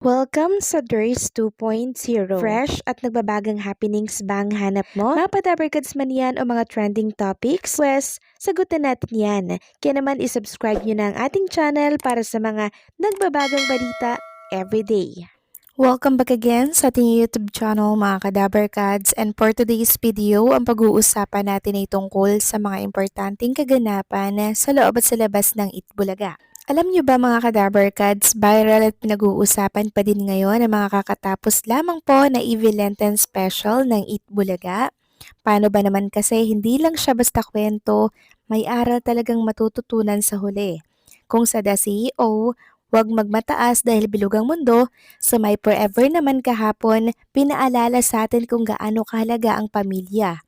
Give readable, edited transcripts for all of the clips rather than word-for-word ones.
Welcome sa DRS 2.0. Fresh at nagbabagang happenings bang hanap mo? Mga padabarkads man yan o mga trending topics? Pwes, sagutan natin yan. Kaya naman isubscribe nyo na ang ating channel para sa mga nagbabagang balita everyday. Welcome back again sa ating YouTube channel mga Kadabarkads, and for today's video, ang pag-uusapan natin ay tungkol sa mga importanteng kaganapan sa loob at sa labas ng Itbulaga. Alam niyo ba mga Kadabarkads, viral at pinag-uusapan pa din ngayon ang mga kakatapos lamang po na Evil Lenten Special ng Itbulaga? Paano ba naman kasi hindi lang siya basta kwento, may aral talagang matututunan sa huli. Kung sa The CEO, huwag magmataas dahil bilog ang mundo, sa My Forever naman kahapon, pinaalala sa atin kung gaano kahalaga ang pamilya.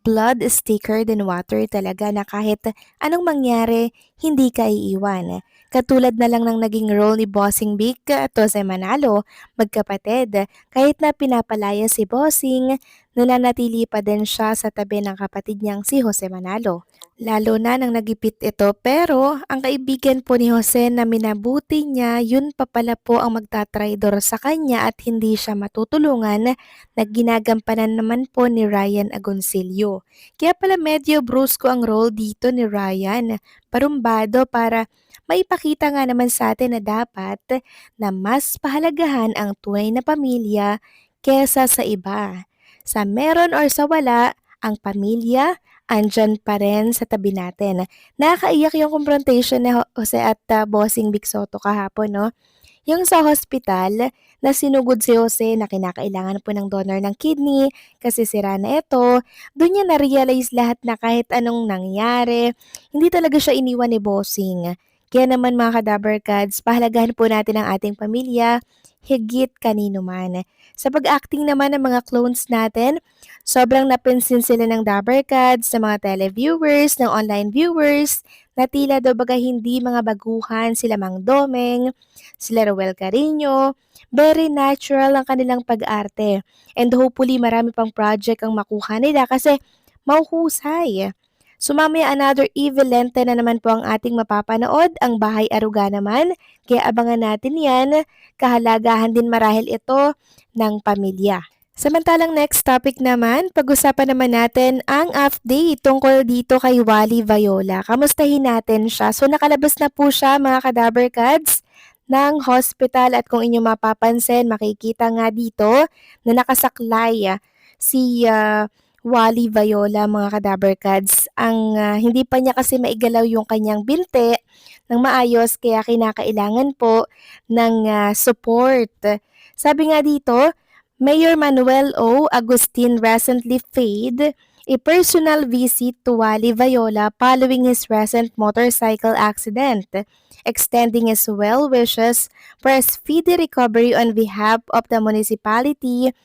Blood is thicker than water talaga na kahit anong mangyari, hindi ka iiwan. Katulad na lang ng naging role ni Bossing Big at Jose Manalo, magkapatid. Kahit na pinapalaya si Bossing, nananatili pa din siya sa tabi ng kapatid niyang si Jose Manalo. Lalo na nang nagipit ito, pero ang kaibigan po ni Jose na minabuti niya, yun pa pala po ang magtatraidor sa kanya at hindi siya matutulungan na ginagampanan naman po ni Ryan Agoncillo. Kaya pala medyo brusko ang role dito ni Ryan, parumbado para maipakita nga naman sa atin na dapat na mas pahalagahan ang tunay na pamilya kesa sa iba. Sa meron or sa wala, ang pamilya andyan pa rin sa tabi natin. Nakakaiyak yung confrontation ni Jose at Bossing Big Soto kahapon, no? Yung sa hospital, na sinugod si Jose na kinakailangan po ng donor ng kidney kasi sira na ito, doon niya na-realize lahat na kahit anong nangyari, hindi talaga siya iniwan ni Bossing. Kaya naman mga Kadabarkads, pahalagahan po natin ang ating pamilya, higit kanino man. Sa pag-acting naman ng mga clones natin, sobrang napansin sila ng Dabarkads, ng mga televiewers, ng online viewers, na tila daw baga hindi mga baguhan sila Mang Domeng, sila Roel Carino, very natural ang kanilang pag-arte. And hopefully marami pang project ang makuha nila kasi mauhusay. Sumamaya another Evil Lente na naman po ang ating mapapanood, ang Bahay Aruga naman, kaya abangan natin yan, kahalagahan din marahil ito ng pamilya. Samantalang next topic naman, pag-usapan naman natin ang update tungkol dito kay Wally Viola. Kamustahin natin siya. So nakalabas na po siya mga Kadabarkads ng hospital at kung inyo mapapansin, makikita nga dito na nakasaklay si Wally Viola mga Kadabarkads. Ang hindi pa niya kasi maigalaw yung kanyang binte ng maayos kaya kinakailangan po ng support. Sabi nga dito, Mayor Manuel O. Agustin recently paid a personal visit to Wally Viola following his recent motorcycle accident, extending his well wishes for a speedy recovery on behalf of the municipality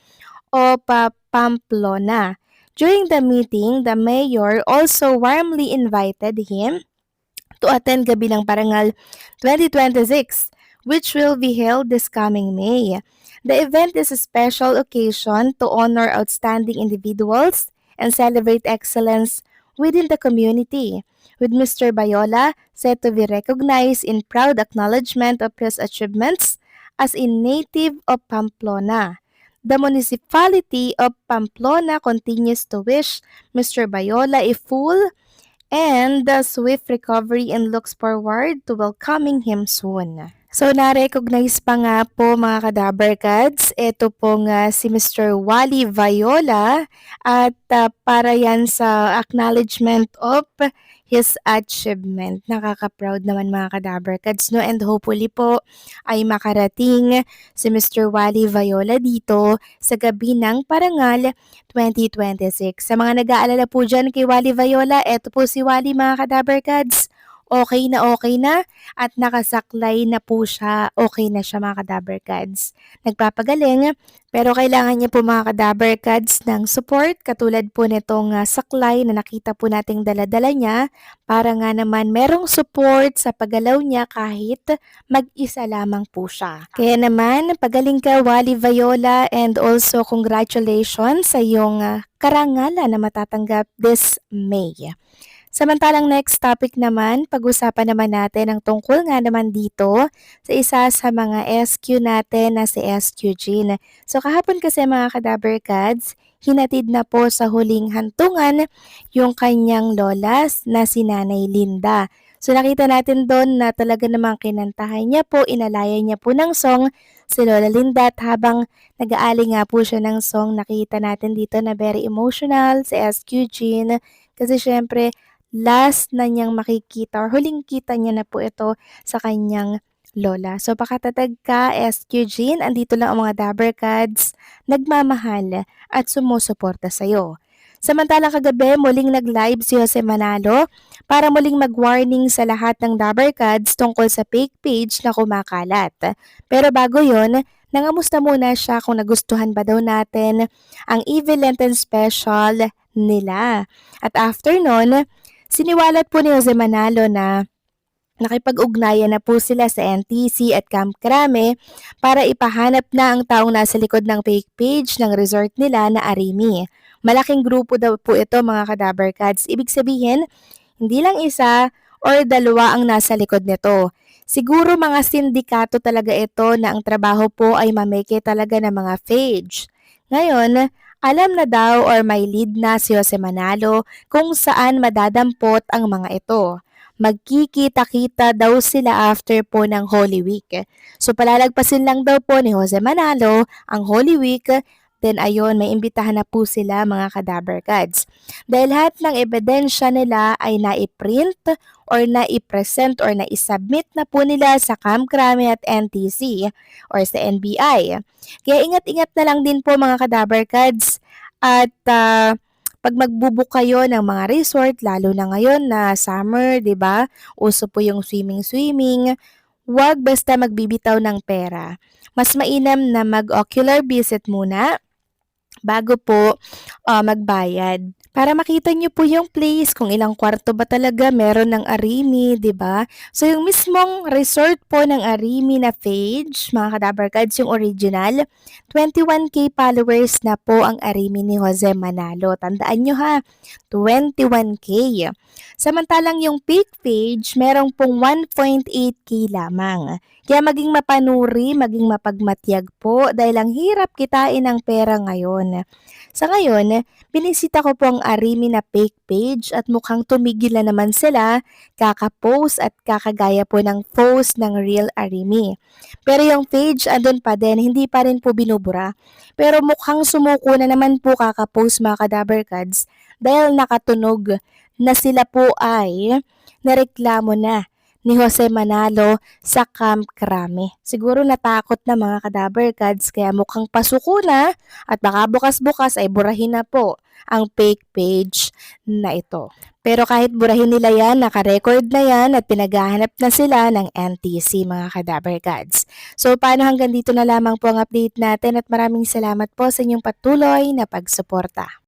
of Pamplona. During the meeting, the mayor also warmly invited him to attend Gabi ng Parangal 2026, which will be held this coming May. The event is a special occasion to honor outstanding individuals and celebrate excellence within the community, with Mr. Bayola set to be recognized in proud acknowledgement of his achievements as a native of Pamplona. The municipality of Pamplona continues to wish Mr. Bayola a full and a swift recovery and looks forward to welcoming him soon. So na-recognize pa nga po mga Kadabarkads, ito pong si Mr. Wally Viola at para yan sa acknowledgement of his achievement. Nakaka-proud naman mga Kadabarkads, no? And hopefully po ay makarating si Mr. Wally Viola dito sa Gabi ng Parangal 2026. Sa mga nag-aalala po dyan kay Wally Viola, eto po si Wally mga Kadabarkads. Okay na at nakasaklay na po siya. Okay na siya mga Kadabarkads. Nagpapagaling pero kailangan niya po mga Kadabarkads ng support katulad po nitong saklay na nakita po nating daladala niya para nga naman merong support sa paggalaw niya kahit mag-isa lamang po siya. Kaya naman pagaling ka Wally Viola, and also congratulations sa iyong karangalan na matatanggap this May. Samantalang next topic naman, pag-usapan naman natin ang tungkol nga naman dito sa isa sa mga SQ natin na si SQ Jean. So kahapon kasi mga Kadaber Kads, hinatid na po sa huling hantungan yung kanyang lolas na si Nanay Linda. So nakita natin doon na talaga namang kinantahan niya po, inalayan niya po ng song si Lola Linda at habang nag-aali nga po siya ng song, nakita natin dito na very emotional si SQ Jean kasi syempre last na niyang makikita or huling kita niya na po ito sa kanyang lola. So pakatatag ka, SQ Jean, andito lang ang mga Dabber Kads, nagmamahal at sumusuporta sa'yo. Samantalang kagabi, muling nag-live si Jose Manalo para muling mag-warning sa lahat ng Dabber Kads tungkol sa fake page na kumakalat. Pero bago yon, nangamusta muna siya kung nagustuhan ba daw natin ang Evil Lenten Special nila. At after nun, siniwalat po ni Jose Manalo na nakipag-ugnayan na po sila sa NTC at Camp Crame para ipahanap na ang taong nasa likod ng fake page ng resort nila na Arimi. Malaking grupo daw po ito mga Kadaber Kads. Ibig sabihin, hindi lang isa or dalawa ang nasa likod nito. Siguro mga sindikato talaga ito na ang trabaho po ay mameke talaga ng mga page. Ngayon, alam na daw or may lead na si Jose Manalo kung saan madadampot ang mga ito. Magkikita-kita daw sila after po ng Holy Week. So palalagpasin lang daw po ni Jose Manalo ang Holy Week, then ayun, may imbitahan na po sila mga Kadaber Kads. Dahil lahat ng ebidensya nila ay naiprint or naipresent or naisubmit na po nila sa Camp Crame at NTC or sa NBI. Kaya ingat-ingat na lang din po mga Kadaber Kads at pag magbubook kayo ng mga resort, lalo na ngayon na summer, 'di ba? Uso po yung swimming, huwag basta magbibitaw ng pera. Mas mainam na mag-ocular visit muna bago po magbayad. Para makita nyo po yung place, kung ilang kwarto ba talaga meron ng Arimi, 'di ba? So yung mismong resort po ng Arimi na page, mga Kadaber Kads, yung original, 21k followers na po ang Arimi ni Jose Manalo. Tandaan nyo ha, 21k. Samantalang yung fake page, merong pong 1.8k lamang. Kaya maging mapanuri, maging mapagmatyag po dahil ang hirap kitain ng pera ngayon. Sa ngayon, binisita ko po ang Arimi na fake page at mukhang tumigil na naman sila kaka-post at kakagaya po ng post ng real Arimi. Pero yung page andun pa din, hindi pa rin po binubura. Pero mukhang sumuko na naman po kaka-post mga Kadaber Kads dahil nakatunog na sila po ay nareklamo na ni Jose Manalo sa Camp Crame. Siguro natakot na mga Kadaber Kads kaya mukhang pasuko na at baka bukas-bukas ay burahin na po ang fake page na ito. Pero kahit burahin nila yan, naka-record na yan at pinaghahanap na sila ng NTC mga Kadaber Kads. So paano hanggang dito na lamang po ang update natin at maraming salamat po sa inyong patuloy na pagsuporta.